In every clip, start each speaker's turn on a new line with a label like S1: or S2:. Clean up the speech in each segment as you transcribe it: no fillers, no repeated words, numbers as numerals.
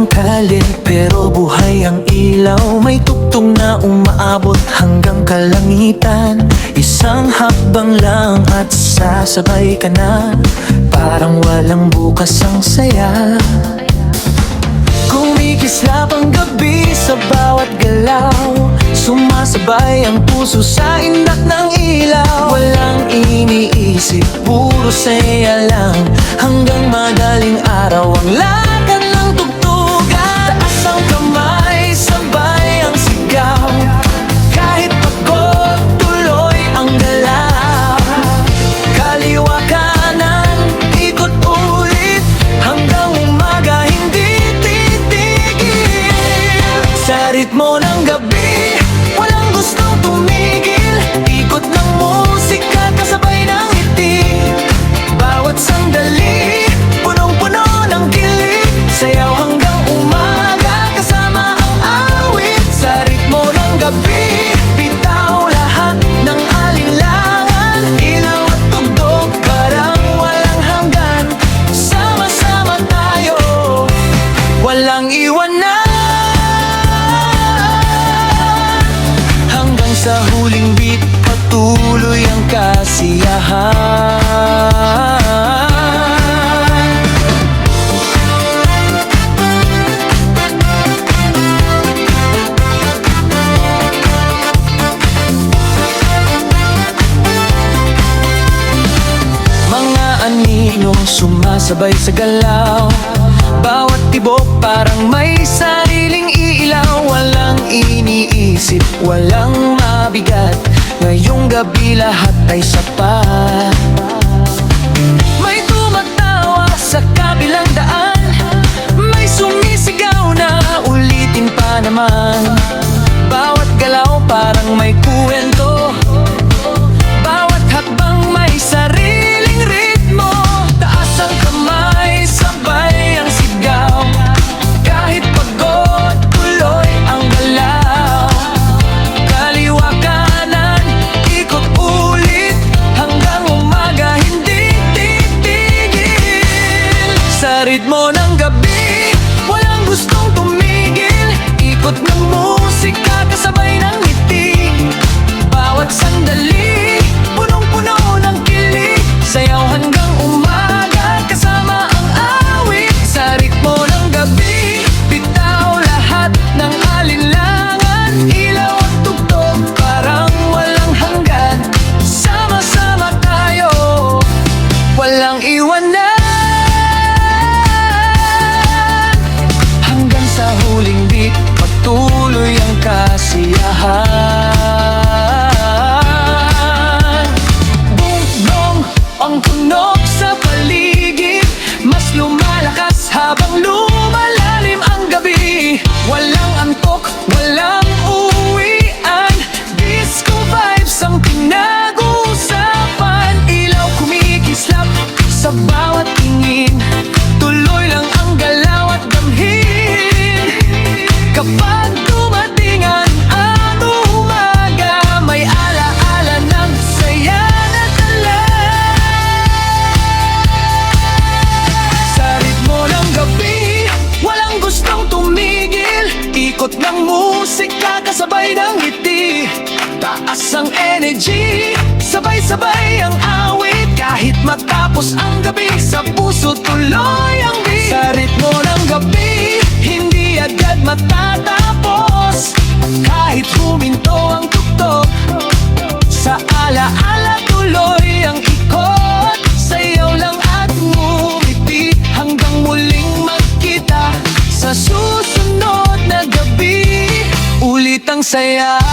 S1: ang kalye pero buhay ang ilaw. May tugtog na umaabot hanggang kalangitan. Isang hakbang lang at sasabay ka na. Parang walang bukas ang saya. Kumikislap ang gabi sa bawat galaw. Sumasabay ang puso sa indak ng ilaw. Walang iniisip, puro saya lang. Hanggang madaling araw ang lakad ng tugtugan. Taas ang kamay, sabay ang sigaw. Kahit pagod, tuloy ang galaw. Kaliwa kanan, ikot ulit. Hanggang umaga hindi titigil. Sa ritmo ng gabi, walang gustong tumigil. Ikot ng musika, kasabay ng ngiti. Bawat sandali, punong-puno ng kilig. Sayaw hanggang umaga, kasama ang awit. Sa ritmo ng gabi, bitaw lahat ng alinlangan. Ilaw at tugtog, parang walang hanggan. Sama-sama tayo, walang iwanan. Hanggang sa huling beat, patuloy ang kasiyahan. Mga aninong sumasabay sa galaw. Bawat tibok parang may sariling ilaw. Walang iniisip, walang mabigat. Ngayong gabi lahat ay sapat. May tumatawa sa kabilang daan. May sumisigaw na ulitin pa naman. Bawat galaw parang may kuwento. Bawat hakbang may sariling ritmo. Taas ang kamay, sabay ang sigaw. Kahit pagod, tuloy ang galaw. Kaliwa kanan, ikot ulit. Hanggang umaga hindi titigil. Sa ritmo ng gabi, walang gustong tumigil. Ikot ng musika, kasabay ng ngiti. Bawat sandali, punong-puno ng kilig. Sayaw hanggang umaga, kasama ang awit. Sa ritmo ng gabi, bitaw lahat ng alinlangan. Ilaw at tugtog, parang walang hanggan. Sama-sama tayo, walang iwanan. Hanggang sa huling beat, patuloy ang kasiyahan. Bugdong ang tunog sa paligid. Mas lumalakas habang lumalalim ang gabi. Walang antok, walang uwian. Disco vibes ang pinag-uusapan. Ilaw kumikislap sa bawat tingin. Tuloy lang ang galaw at damhin. Kapag dumating ang umaga, may alaala ng saya na dala. Sa ritmo ng gabi, walang gustong tumigil. Ikot ng musika, kasabay ng ngiti. Taas ang energy, sabay-sabay ang awit. Kahit matapos ang gabi, sa puso tuloy ang beat. Sa ritmo ng gabi, hindi agad matatapos. Kahit huminto ang tugtog, sa alaala tuloy ang ikot. Sayaw lang at ngumiti hanggang muling magkita. Sa susunod na gabi, ulit ang saya.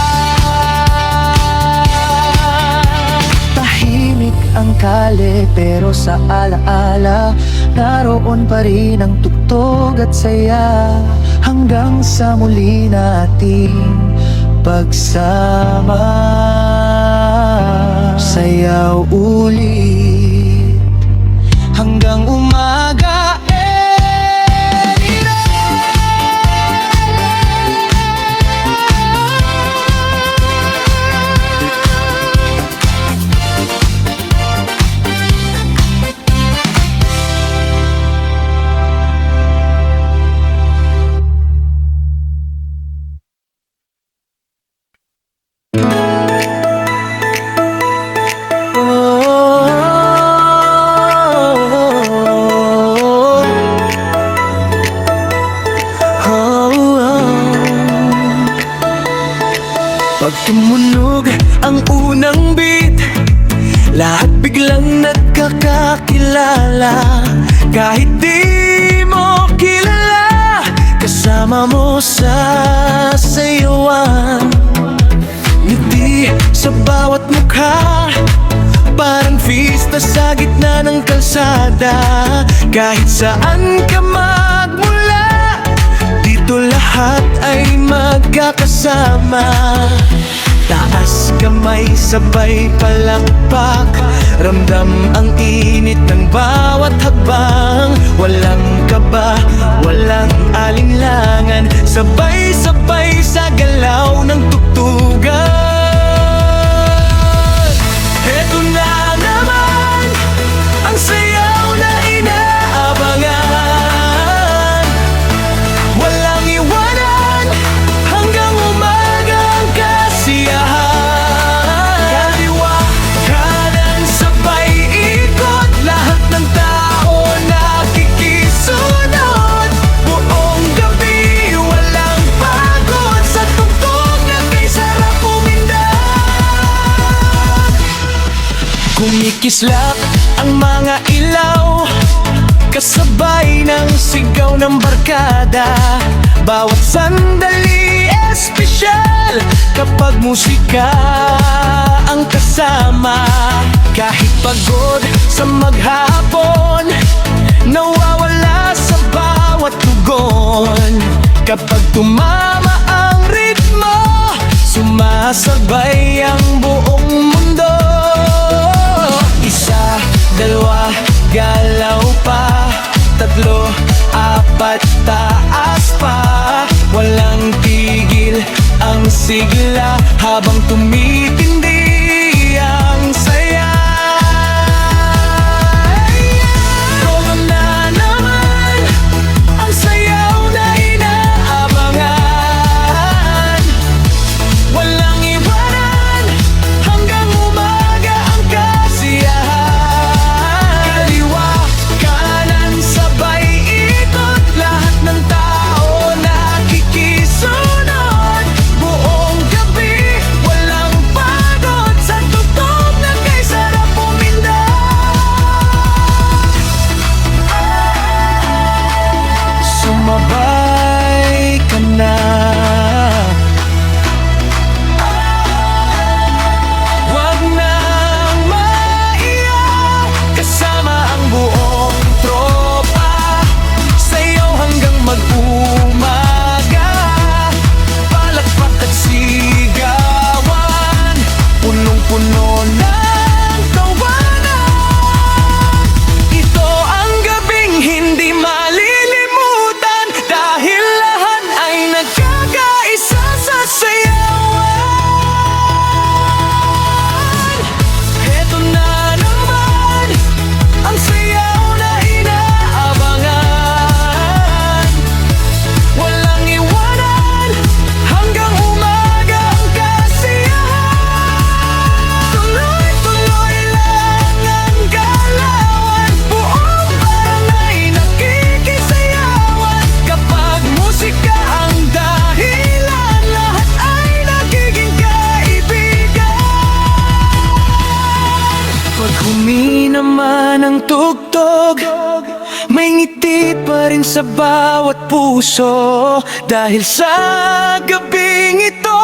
S1: Tahimik ang kalye pero sa alaala, naroon pa rin ang tugtog at saya. Hanggang sa muli nating pagsama. Sayaw ulit hanggang umaga. tumunog ang unang beat, lahat biglang nagkakakilala. Kahit di mo kilala, kasama mo sa sayawan. Ngiti sa bawat mukha, parang fiesta sa gitna ng kalsada. Kahit saan ka magmula, dito lahat ay magkakasama. Taas kamay sabay palakpak, ramdam ang init ng bawat hakbang. Walang kaba, walang alinlangan, sabay-sabay sa galaw ng tugtugan. Eto na naman ang sayaw na inaabangan. Walang iwanan hanggang umaga ang kasiyahan. Kaliwa, kanan, sabay ikot, lahat ng tao nakikisunod. Buong gabi, walang pagod, sa tugtog na kay sarap umindak. Kumikislap ang mga ilaw, kasabay ng sigaw ng barkada. Bawat sandali espesyal kapag musika ang kasama. Kahit pagod sa maghapon, nawawala sa bawat tugon. Kapag tumama ang ritmo, sumasabay ang buong mundo. Isa, dalawa, galaw pa, tatlo, apat, taas pa. Walang tigil ang sigla habang tumitindi ang saya. Todo na naman ang sayaw na inaabangan. Walang iwanan hanggang umaga ang kasiyahan. Kaliwa, kanan, sabay ikot, lahat ng tao nakikisunod. Buong gabi, walang pagod, sa tugtog na kay sarap umindak. Sumabay ka na, wag nang maiyak, kasama ang buong tropa. Sayaw hanggang mag-umaga, palakpak at sigawan, punong-puno ng tawanan. Ito ang gabing hindi malilimutan, dahil lahat ay nagkakaisa sa sayawan. Eto na naman ang sayaw na inaabangan. Walang iwanan hanggang umaga ang kasiyahan. Tuloy-tuloy lang ang galawan, buong barangay nakikisayawan. Kapag musika ang dahilan, lahat ay nagiging kaibigan. Pag huminaman ang tugtog, may ngiti pa rin sa bawat puso. Dahil sa gabing ito,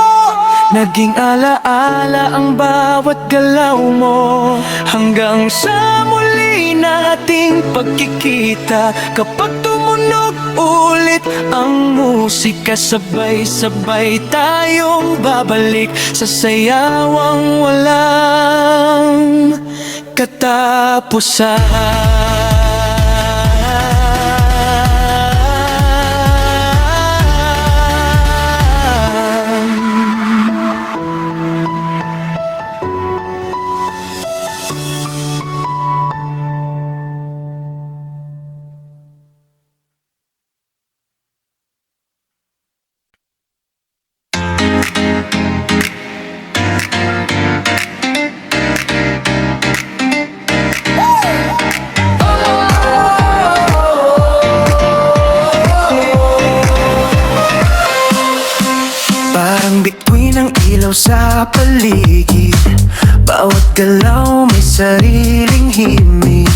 S1: naging alaala ang bawat galaw mo. Hanggang sa muli nating pagkikita, kapag tumunog ulit ang musika, sabay-sabay tayong babalik sa sayawang walang katapusan. ilaw sa paligid. Bawat galaw may sariling himig.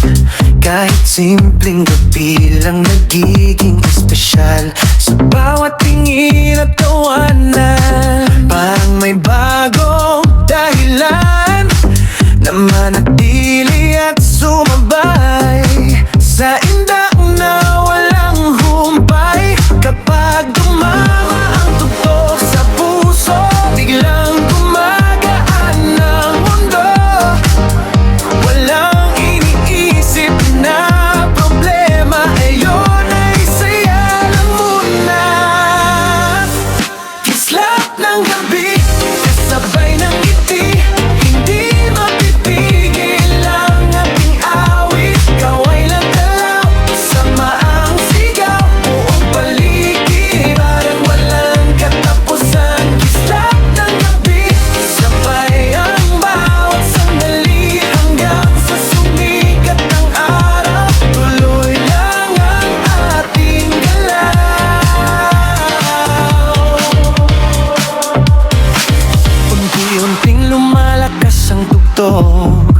S1: Kahit simpleng gabi lang nagiging espesyal. Sa bawat tingin at tawanan, parang may bagong dahilan na manatili at sumabay sa indang na walang humpay. Kapag dumama ang tugtog sa puso, biglang gumagaan ang mundo. Walang iniisip na problema, ayon ay saya lang muna. Kislap ng gabi, kasabay ng ngiti, hindi mapipigil ang ating awit. Kaway lang dalaw, sama ang sigaw, buong paligid, parang walang katapusan. Kislap ng gabi, sabay ang bawat sandali, hanggang sa sumikat ng araw. Tuloy lang ang ating galaw. Unti-unting lumalakas ang tugtog,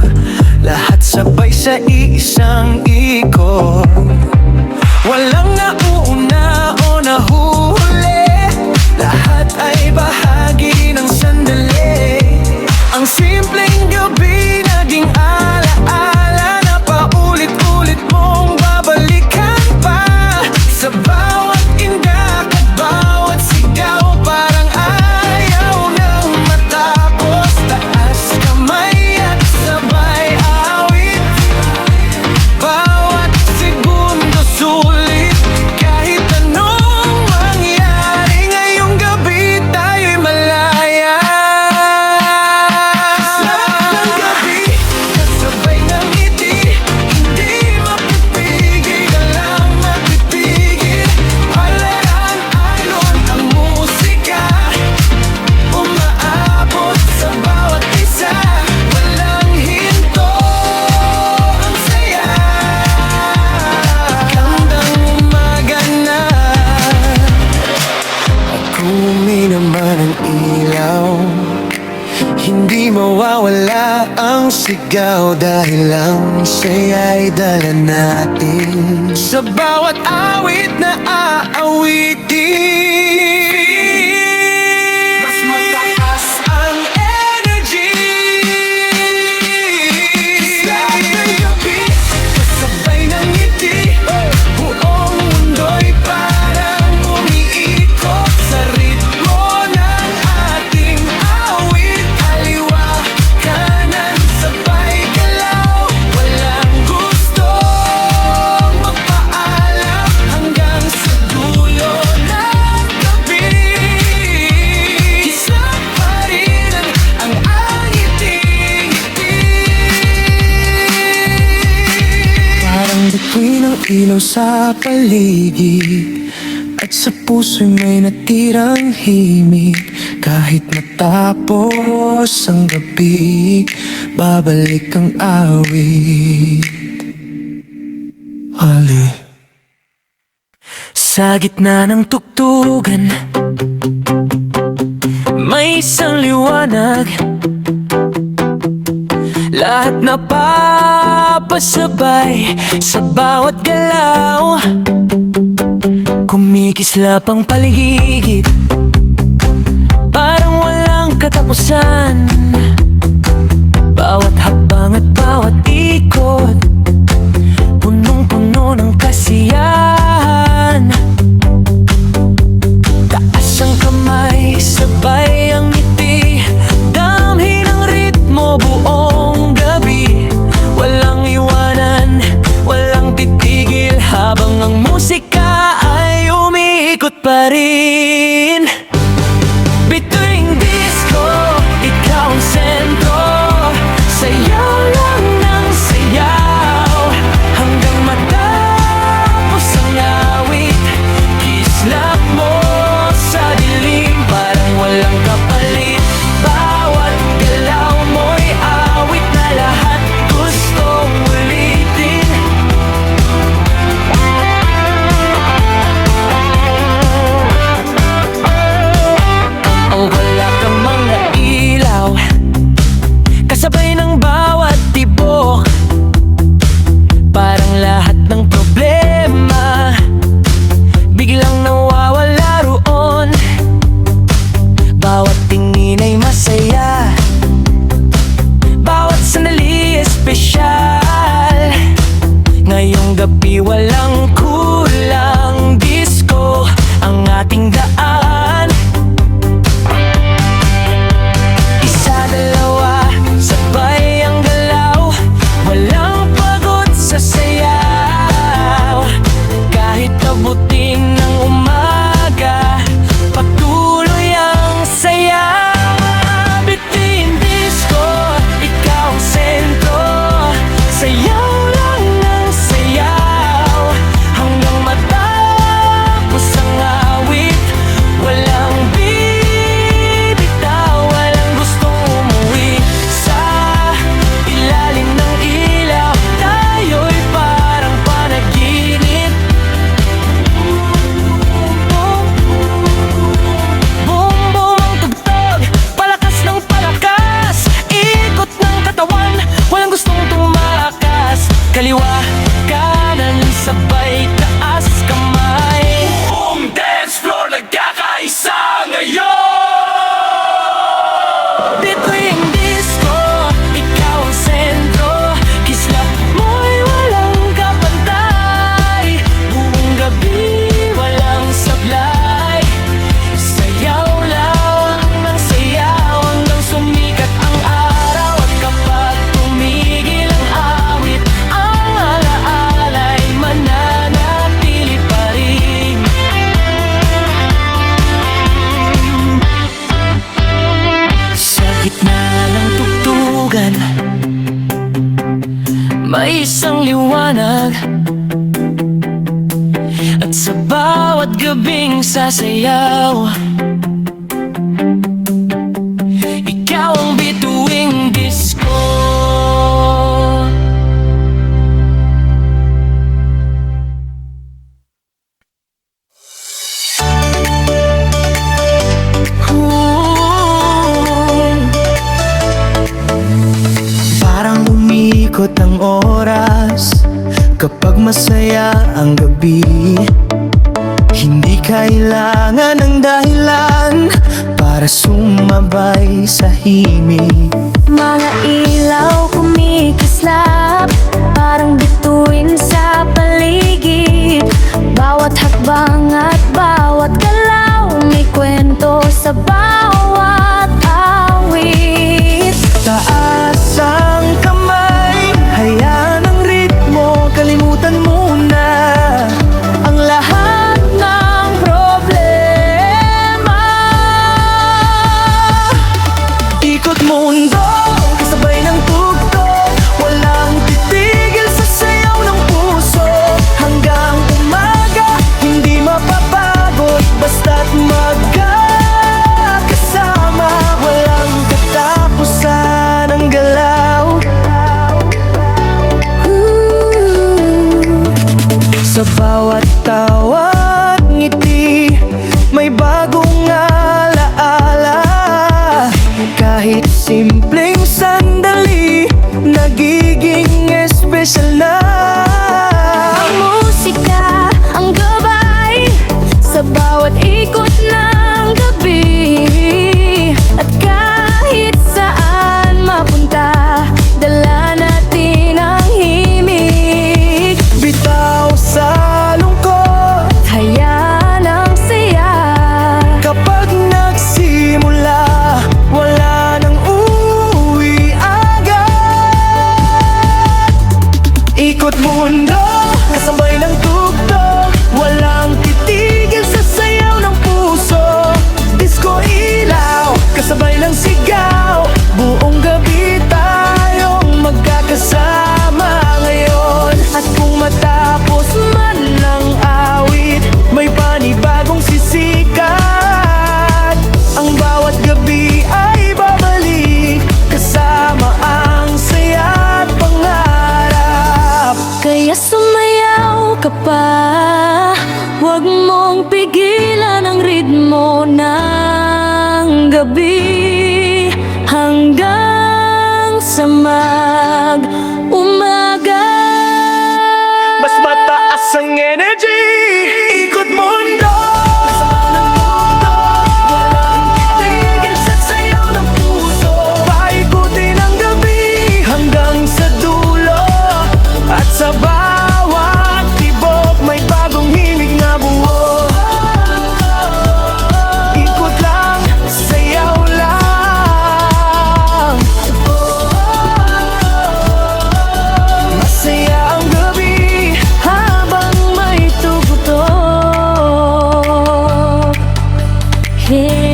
S1: lahat sabay sa iisang ikot. Walang nauuna o nahuhuli, lahat ay bahagi ng sandali. Ang simpleng gabi naging alaala na paulit-ulit mong babalikan pa. Sa bawat indak at bawat sigaw, parang ayaw nang matapos. Taas kamay at sabay awit, bawat segundo sulit. Kahit anong mangyari ngayong gabi, tayo'y malaya. Kislap ng gabi, kasabay ng ngiti, hindi mapipigil, walang mapipigil. Palaran alon ang musika, umaabot sa bawat isa. Walang hinto ang saya, gandang umaga na. Kumi naman ang ilaw, hindi mawawala ang sigaw, dahil ang saya'y dala natin sa bawat awit na aawitin. Mas mataas ang energy. Kislap ng gabi, kasabay ng ngiti, buong mundo'y parang umiikot sa ritmo ng ating awit. Kaliwa, kanan, sabay galaw, walang gustong magpaalam, hanggang sa dulo ng gabi. Kislap pa rin ang ngiti-ngiti. Parang bituin ng ilaw sa paligid, at sa puso'y may natirang himig. Kahit matapos ang gabi, babalik ang awit. Hali. Sa gitna ng tugtugan, may isang liwanag, lahat napapasabay sa bawat galaw. Kumikislap ang paligid, parang walang katapusan. Bawat habang at bawat ikot, punong-puno ng kasiyahan. Taas ang kamay, sabay ang ngiti, damhin ang ritmo buong gabi. Walang iwanan, walang titigil, habang ang musika ay umiikot pa rin. Bituing disco, ikaw ang sentro, sayaw lang ng sayaw, hanggang matapos ang awit. Kislap mo sa dilim, parang walang kapalit. Bawat galaw mo'y awit na lahat gustong ulitin. bawat gabing sasayaw. Ikaw ang bituing disco. Parang umiikot ang oras kapag masaya ang gabi. Hindi kailangan ng dahilan para sumabay sa himig.
S2: Mga ilaw kumikislap, parang bituin sa paligid. Bawat hakbang at bawat galaw, may kwento sa bawat awit.
S1: Taas ang kamay, hayaan ang ritmo, kalimutan muna ang lahat ng problema. Ikot mundo, kasabay ng tugtog, walang titigil sa sayaw ng puso. Hanggang umaga, hindi mapapagod, basta't magkakasama. Walang katapusan ang galaw. Sa bawat tawa at ngiti, may bagong alaala. Kahit simpleng sandali, nagiging espesyal na.
S2: Ang musika, ang gabay, sa bawat ikot ng gabi. At kahit saan mapunta, dala natin ang himig.
S1: Bitaw sa lungkot,
S2: Hayaan ang saya.
S1: kapag nagsimula, wala nang uuwi agad. Ikot mundo, kasabay ng tugtog, walang titigil sa sayaw ng puso. Disco ilaw, kasabay ng sigaw, buong gabi tayong magkakasama ngayon. At kung matapos man ng awit, may panibagong sisikat. Ang bawat gabi ay babalik, kasama ang saya at pangarap.
S2: Kaya sumayaw ka pa, huwag mong pigilan ang ritmo ng gabi. Hanggang sa mag-umaga.
S1: Mas mataas ang energy. Ikot mundo, walang titigil sa sayaw ng puso. Paikutin ang gabi hanggang sa dulo. At sa bawat tibok, may bagong himig na buo. Ikot lang, sayaw lang. Masaya ang gabi
S2: Habang may tugtog. Hey.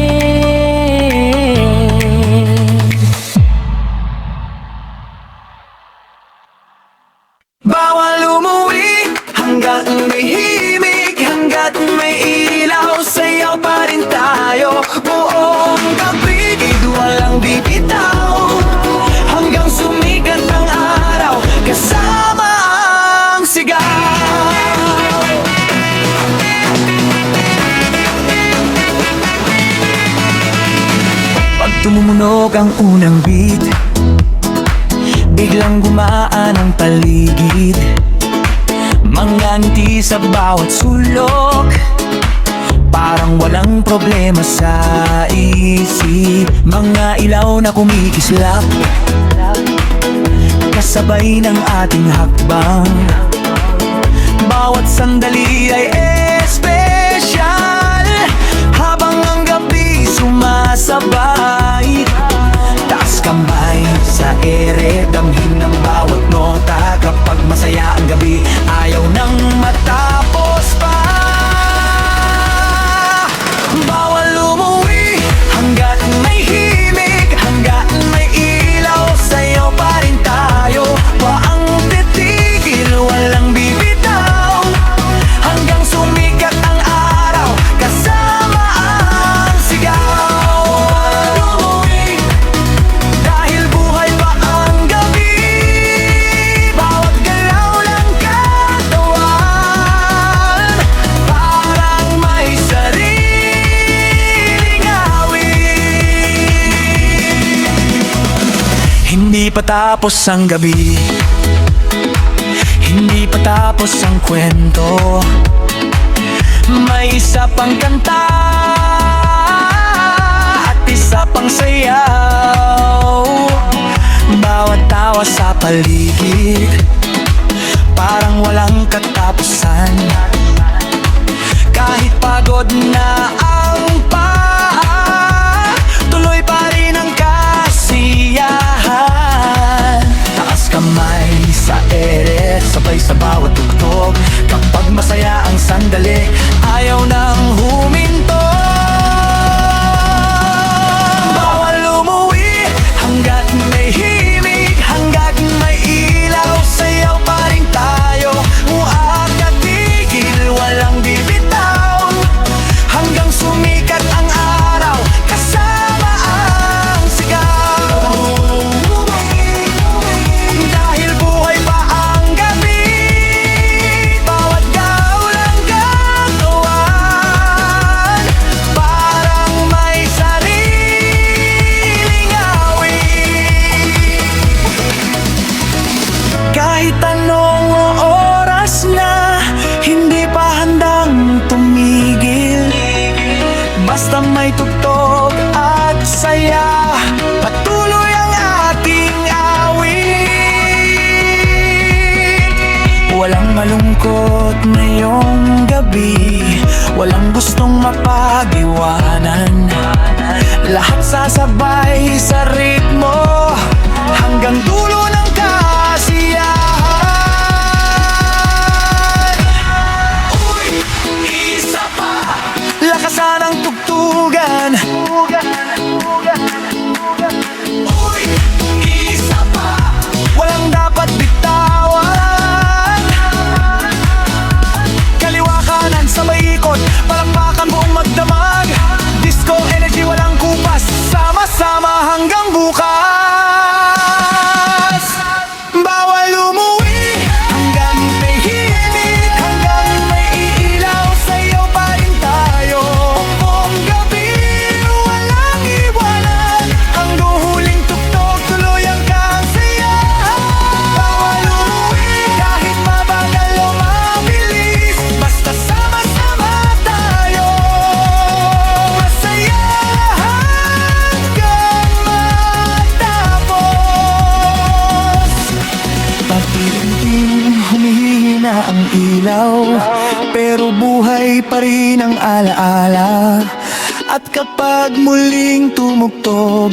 S1: bawal umuwi hanggat may himig, hanggat may ilaw, sayaw pa rin tayo. Buong gabi, walang bibitaw, hanggang sumikat ang araw, kasama ang sigaw. Pag tumunog ang unang beat, biglang gumaan ang paligid. Mga ngiti sa bawat sulok, parang walang problema sa isip. Mga ilaw na kumikislap, kasabay ng ating hakbang. Bawat sandali ay espesyal, habang ang gabi sumasabay. Taas kamay sa ere, damhin ng bawat nota. Kapag masaya ang gabi, ayaw nang matapos pa. Bawal umuwi hanggat may himig, hanggat may ilaw, sayaw pa rin tayo. Waang titigil, walang bibitaw, hanggang patapos ang gabi, hindi patapos ang kwento. May isa pang kanta at isa pang sayaw. Bawat tawa sa paligid, parang walang katapusan. Kahit pagod na ang paa, tuloy pa rin ang kasiyahan. Taas kamay sa ere, sabay sa bawat tugtog. Kapag masaya ang sandali, ayaw nang huminto. Bawal umuwi hanggat may himig, hanggat may ilaw, sayaw pa rin tayo. Huwag katigil, walang bibitaw, hanggang sumikat ang araw, kasama ang sigaw. Dahil buhay pa ang gabi, bawat gaul ang gagawan, parang may sariling awit. Kahit anong oras na, hindi pa handang tumigil. Basta may tugtog at saya, patuloy ang ating awit. Walang malungkot ngayong gabi, walang gustong mapag-iwanan. Lahat sasabay sa ritmo, hanggang dulo ng kasiyahan. Uy, isa pa, lakasan ang tugtugan. Uy, isa pa, walang dapat bitawan. Kaliwa kanan sabay ikot, palakpakan buong magdamag. Disco energy walang kupas, sama-sama hanggang bukas. Bawal umuwi hanggang may himig, hanggang may ilaw, sayaw pa rin tayo. Buong gabi walang iwanan, hanggang huling tugtog, tuloy ang kasiyahan. Bawal umuwi kahit mabagal o mabilis, basta sama-sama tayo. Masaya hanggang matapos. Patinting humihina ang ilaw, pero buhay pa rin ang alaala. At kapag muling tumugtog,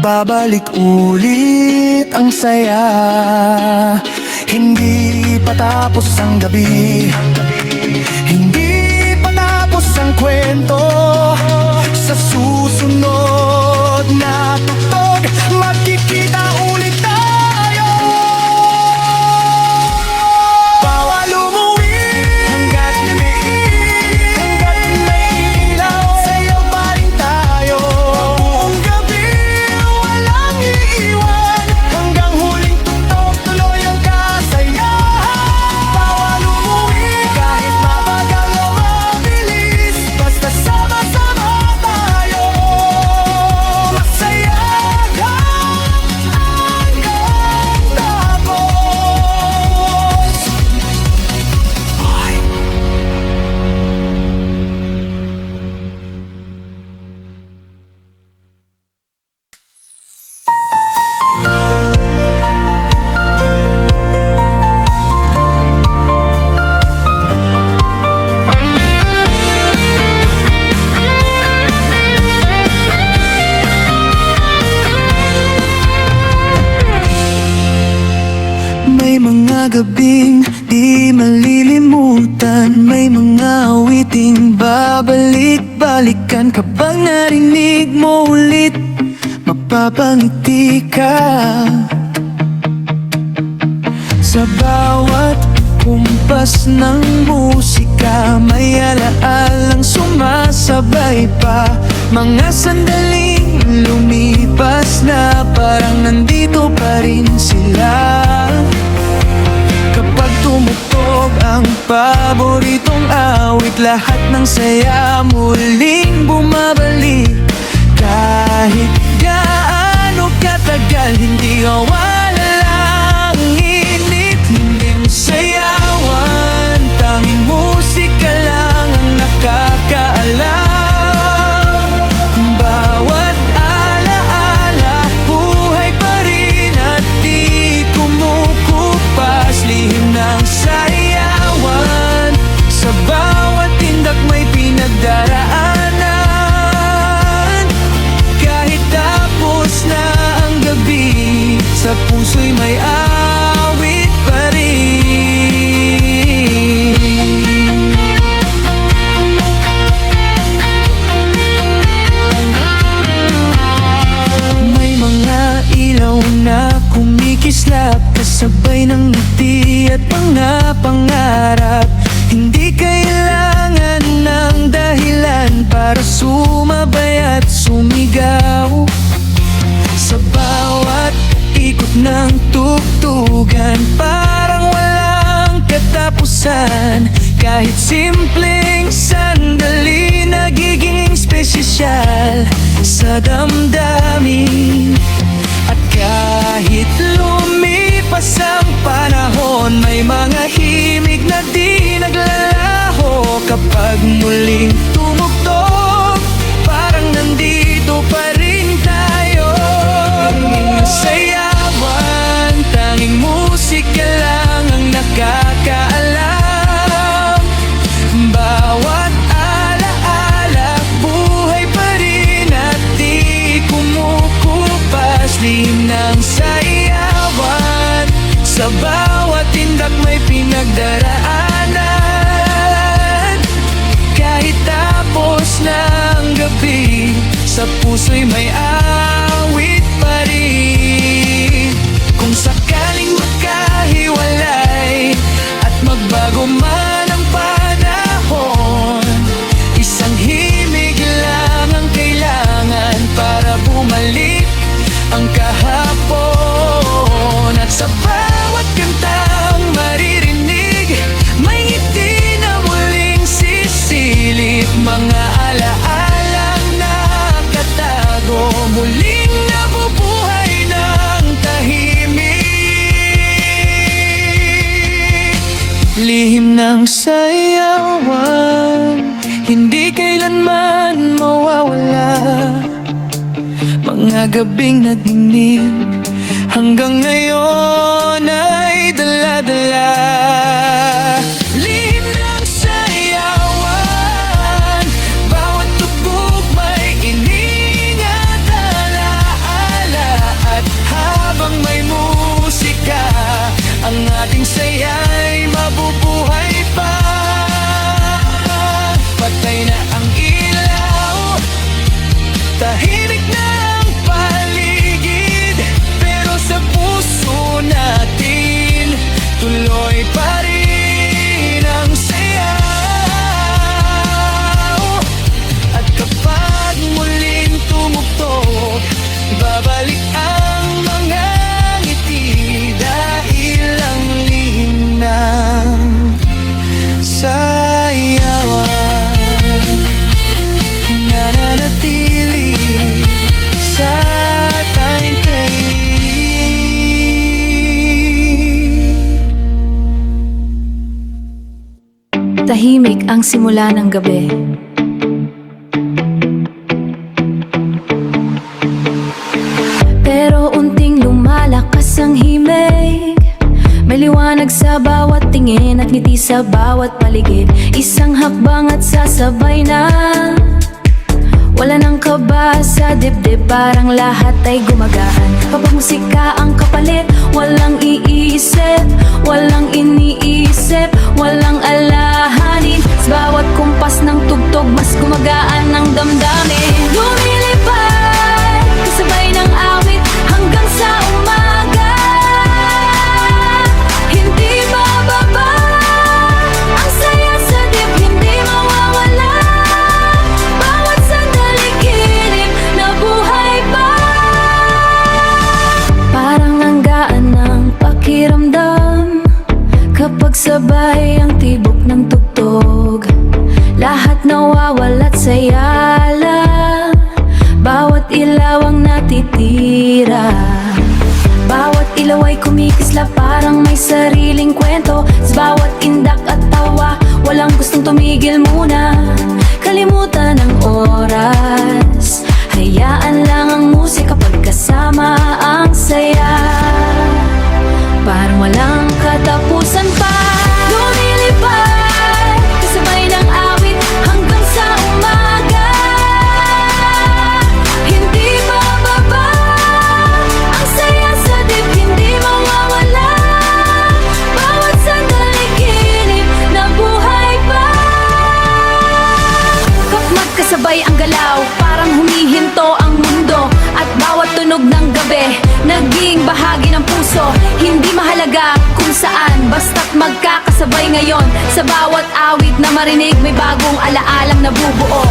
S1: babalik ulit ang saya. Hindi patapos ang gabi, hindi patapos ang kwento. Sa susunod na tugtog, magkikita ulit tayo. Bawal umuwi hanggat may ilaw, sayaw pa rin tayo. Buong gabi walang iiwan, hanggang huling tugtog, tuloy ang kasayahan. Bawal umuwi kahit mabagal o mabilis, basta sama-sama tayo. Masaya hanggang tapos. Ay. May mga gabing di malilimutan, may mga awiting babalik-balikan. Kapag narinig mo ulit, mapapangiti ka. Sa bawat kumpas ng musika, may alaalang sumasabay pa. Mga sandaling lumipas na, parang nandito pa rin sila. Kapag tumugtog ang paboritong awit, lahat ng saya muling bumabalik. Kahit gaano katagal, hindi gawa Kahit simpleng sandali nagiging espesyal sa damdamin. At kahit lumipas ang panahon, may mga himig na di naglalaho. Kapag muling tumugtog, parang nandito pa rin tayo. Sayawan, tanging musika lang ang nakakaalam. Bawat alaala, buhay pa rin at di kumukupas. Lihim ng sayawan, sa bawat tindak may pinagdaraanan. Kahit tapos ng gabi, sa puso'y may awit pa rin. Kung sakaling magkahiwalay at magbago man ang panahon, isang himig lang ang kailangan para bumalik ang kahapon. At sa bawat kantang maririnig, may ngiti na muling sisilip. Mga alaalang nakatago, muling nabubuhay ng tahimik. Lihim ng sayawan, hindi kailanman mawawala. Mga gabing nagdinig, hanggang ngayon ay dala-dala. Lihim ng sayawan, bawat tugtog may iningat alaala. At habang may musika, ang ating saya'y mabubuhay pa. Patay na ang ilaw, tahimik na ang paligid, pero sa puso natin tuloy pa rin ang sayaw. At kapag muling tumugtog, babalik ang mga ngiti, dahil ang lihim ng sayawan nananatili sa tainting.
S2: Tahimik ang simula ng gabi. Pero unting lumalakas ang himig. May liwanag sa bawat tingin at ngiti sa bawat paligid. Isang hakbang at sasabay na, wala nang kaba sa dibdib, parang lahat ay gumagaan. Kapag musika ang kapalit, walang iisip, walang iniisip, walang alahanin. Sa bawat kumpas ng tugtog, mas gumagaan ng damdamin. Lumilipad, kasabay ng awit hanggang sa umaga. Hindi bababa, ang saya sa dib, hindi mawawala. Bawat sandali kinip na buhay pa. Parang ang gaan ng pakiramdam kapag sabay ang tibok ng tugtog. Lahat nawawala't saya lang, bawat ilaw ang natitira. Bawat ilaw ay kumikislap, parang may sariling kwento. Sa bawat indak at tawa, walang gustong tumigil muna. Kalimutan ang oras, hayaan lang ang musika pagkasama ang saya. Parang walang katapusan pa. Lumilipad, kasabay ng awit hanggang sa umaga. Hindi bababa, ang saya sa dib, hindi mawawala. Bawat sandali kinip na buhay pa. Kapag kasabay ang galaw, parang humihinto ang mundo. At bawat tunog ng gabi, naging bahagi ng puso. Hindi mahalaga kung saan, basta't magkakasabay ngayon. Sa bawat awit na marinig, may bagong alaalang nabubuo.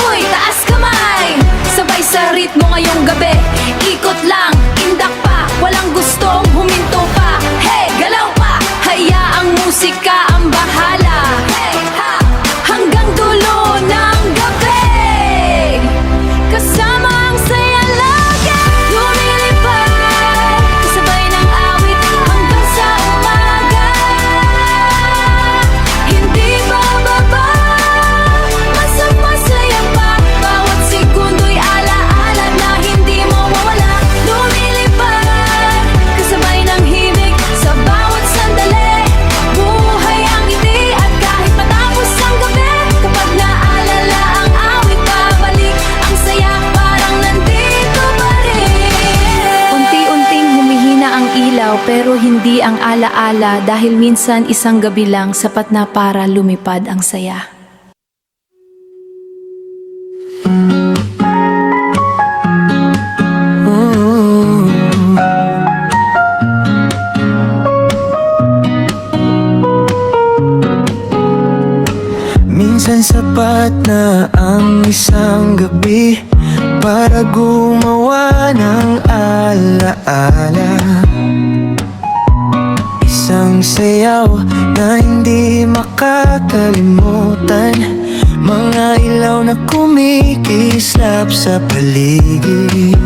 S2: Uy, taas kamay, sabay sa ritmo ngayong gabi. Ikot lang, indak pa, walang gustong huminto pa. Hey, galaw pa, hayaang musika ang bahala. Hey! Pero hindi ang alaala dahil minsan isang gabi lang sapat na para lumipad ang saya.
S1: Minsan sapat na ang isang gabi para gumawa ng alaala. Isang sayaw na hindi makakalimutan, mga ilaw na kumikislap sa paligid,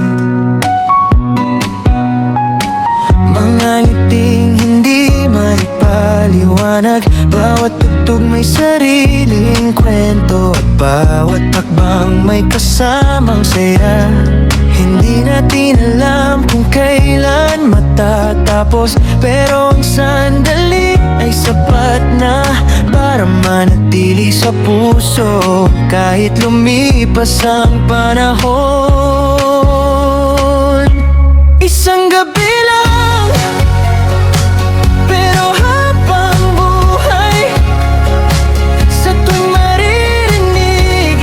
S1: mga ngiting hindi maipaliwanag. Bawat tugtog may sariling kwento at bawat hakbang may kasamang saya. Hindi natin alam kung kailan matatapos, pero ang sandali ay sapat na para manatili sa puso kahit lumipas ang panahon. Isang gabi lang, pero habang buhay, sa tuwing maririnig,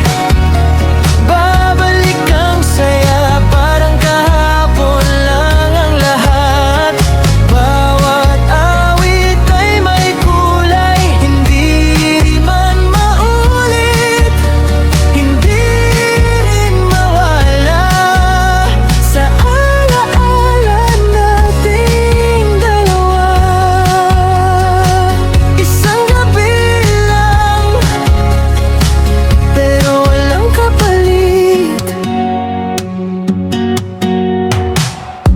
S1: babalik ang saya. Parang kahapon lang ang lahat. Bawat awit ay may kulay, hindi man maulit, hindi rin mawala sa alaala nating dalawa. Isang gabi lang, pero walang kapalit.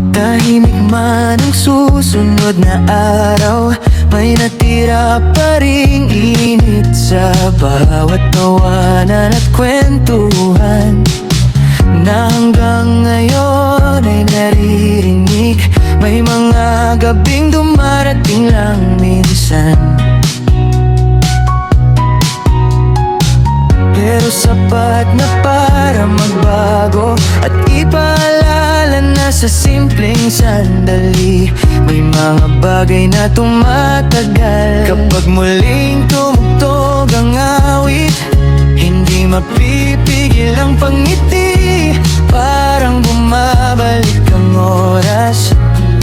S1: Tahimik man ang susunod na araw, may natira pa ring init sa bawat tawanan at kwentuhan na hanggang ngayon ay naririnig. May mga gabing dumarating lang minsan, pero sapat na para magbago at ipaalala na sa simpleng sandali may mga bagay na tumatagal. Kapag muling tumugtog ang awit, hindi mapipigil ang pangiti. Parang bumabalik ang oras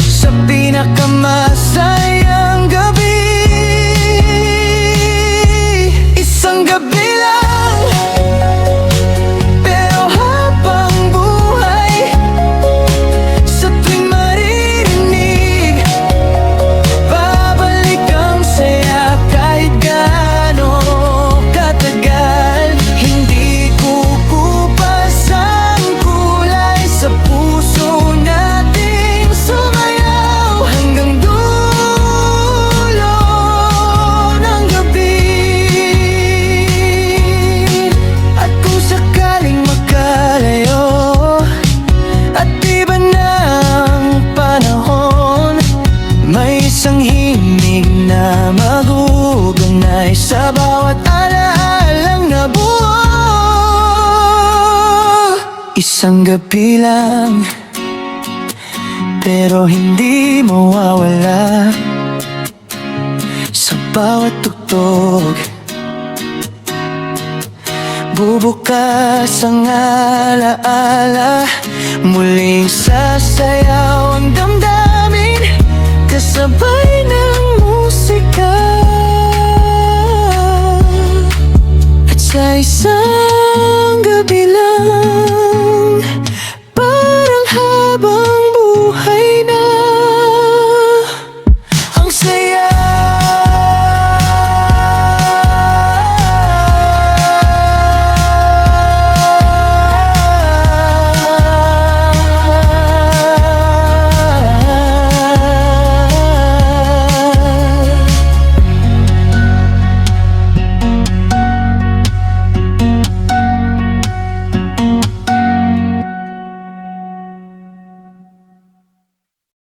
S1: sa pinakamasayang gabi. Isang gabi lang, pero habang buhay, sa tuwing maririnig, babalik ang saya kahit gaano katagal. Hindi kukupas ang kulay sa puso nating sumayaw hanggang dulo ng gabi. At kung sakaling magkalayo at iba na ang panahon, may isang himig na mag-uugnay sa bawat alaalang nabuo. Isang gabi lang, pero hindi mawawala sa bawat tugtog. Bubukas ang alaala, muling sasayaw ang damdamin, kasabay ng musika. At sa isang gabi lang,